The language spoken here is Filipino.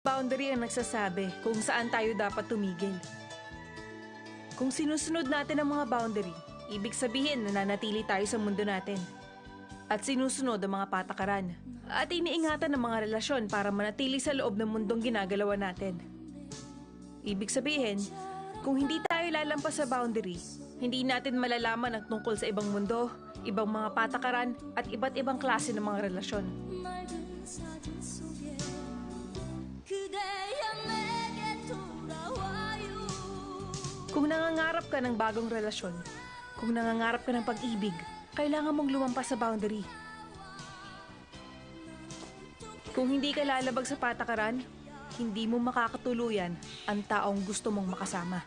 Boundary ang nagsasabi kung saan tayo dapat tumigil. Kung sinusunod natin ang mga boundary, ibig sabihin nananatili tayo sa mundo natin. At sinusunod ang mga patakaran. At iniingatan ang mga relasyon para manatili sa loob ng mundong ginagalawan natin. Ibig sabihin, kung hindi tayo lalampas sa boundary, hindi natin malalaman ang tungkol sa ibang mundo, ibang mga patakaran, at iba't ibang klase ng mga relasyon. Kung nangangarap ka ng bagong relasyon, kung nangangarap ka ng pag-ibig, kailangan mong lumampas sa boundary. Kung hindi ka lalabag sa patakaran, hindi mo makakatuluyan ang taong gusto mong makasama.